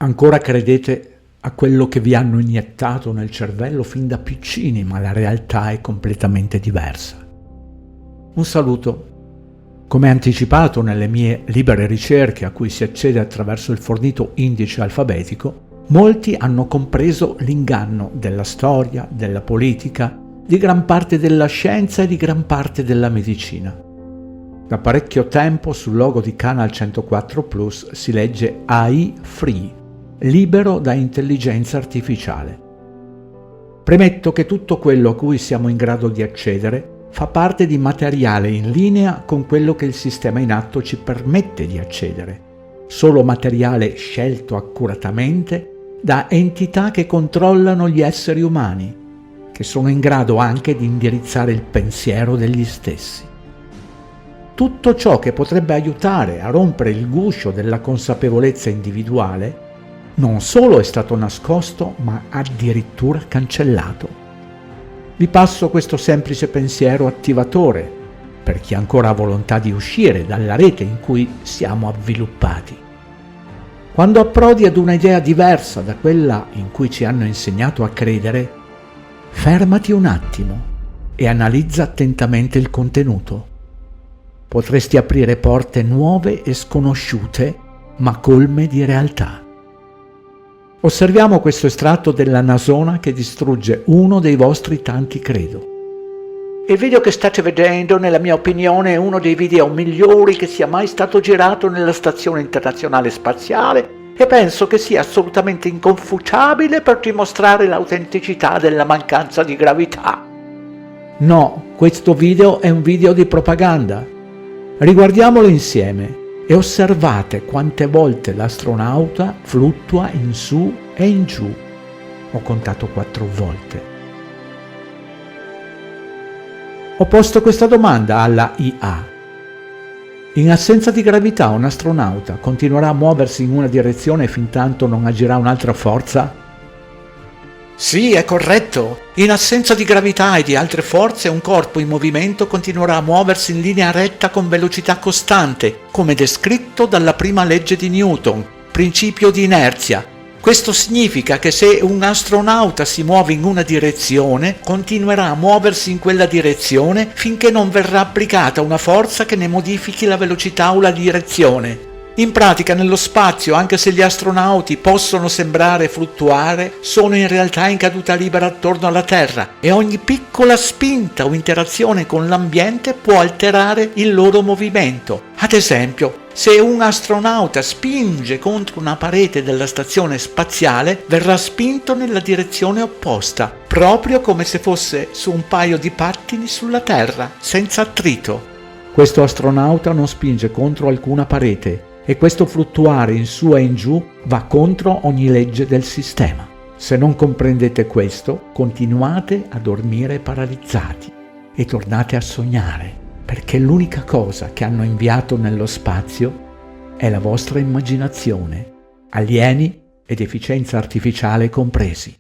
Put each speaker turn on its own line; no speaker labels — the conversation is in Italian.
Ancora credete a quello che vi hanno iniettato nel cervello fin da piccini, ma la realtà è completamente diversa. Un saluto. Come anticipato nelle mie libere ricerche a cui si accede attraverso il fornito indice alfabetico, molti hanno compreso l'inganno della storia, della politica, di gran parte della scienza e di gran parte della medicina. Da parecchio tempo sul logo di Canal 104 Plus si legge AI Free, libero da intelligenza artificiale. Premetto che tutto quello a cui siamo in grado di accedere fa parte di materiale in linea con quello che il sistema in atto ci permette di accedere, solo materiale scelto accuratamente da entità che controllano gli esseri umani, che sono in grado anche di indirizzare il pensiero degli stessi. Tutto ciò che potrebbe aiutare a rompere il guscio della consapevolezza individuale non solo è stato nascosto, ma addirittura cancellato. Vi passo questo semplice pensiero attivatore per chi ancora ha volontà di uscire dalla rete in cui siamo avviluppati. Quando approdi ad una idea diversa da quella in cui ci hanno insegnato a credere, fermati un attimo e analizza attentamente il contenuto. Potresti aprire porte nuove e sconosciute, ma colme di realtà. Osserviamo questo estratto della Nasona che distrugge uno dei vostri tanti credo.
Il video che state vedendo, nella mia opinione, è uno dei video migliori che sia mai stato girato nella Stazione Internazionale Spaziale e penso che sia assolutamente inconfutabile per dimostrare l'autenticità della mancanza di gravità.
No, questo video è un video di propaganda. Riguardiamolo insieme e osservate quante volte l'astronauta fluttua in su e in giù. Ho contato 4 volte. Ho posto questa domanda alla IA. In assenza di gravità un astronauta continuerà a muoversi in una direzione fintanto non agirà un'altra forza?
Sì, è corretto. In assenza di gravità e di altre forze, un corpo in movimento continuerà a muoversi in linea retta con velocità costante, come descritto dalla prima legge di Newton, principio di inerzia. Questo significa che se un astronauta si muove in una direzione, continuerà a muoversi in quella direzione finché non verrà applicata una forza che ne modifichi la velocità o la direzione. In pratica, nello spazio, anche se gli astronauti possono sembrare fluttuare, sono in realtà in caduta libera attorno alla Terra e ogni piccola spinta o interazione con l'ambiente può alterare il loro movimento. Ad esempio, se un astronauta spinge contro una parete della stazione spaziale, verrà spinto nella direzione opposta, proprio come se fosse su un paio di pattini sulla Terra, senza attrito.
Questo astronauta non spinge contro alcuna parete, e questo fluttuare in su e in giù va contro ogni legge del sistema. Se non comprendete questo, continuate a dormire paralizzati e tornate a sognare, perché l'unica cosa che hanno inviato nello spazio è la vostra immaginazione, alieni ed efficienza artificiale compresi.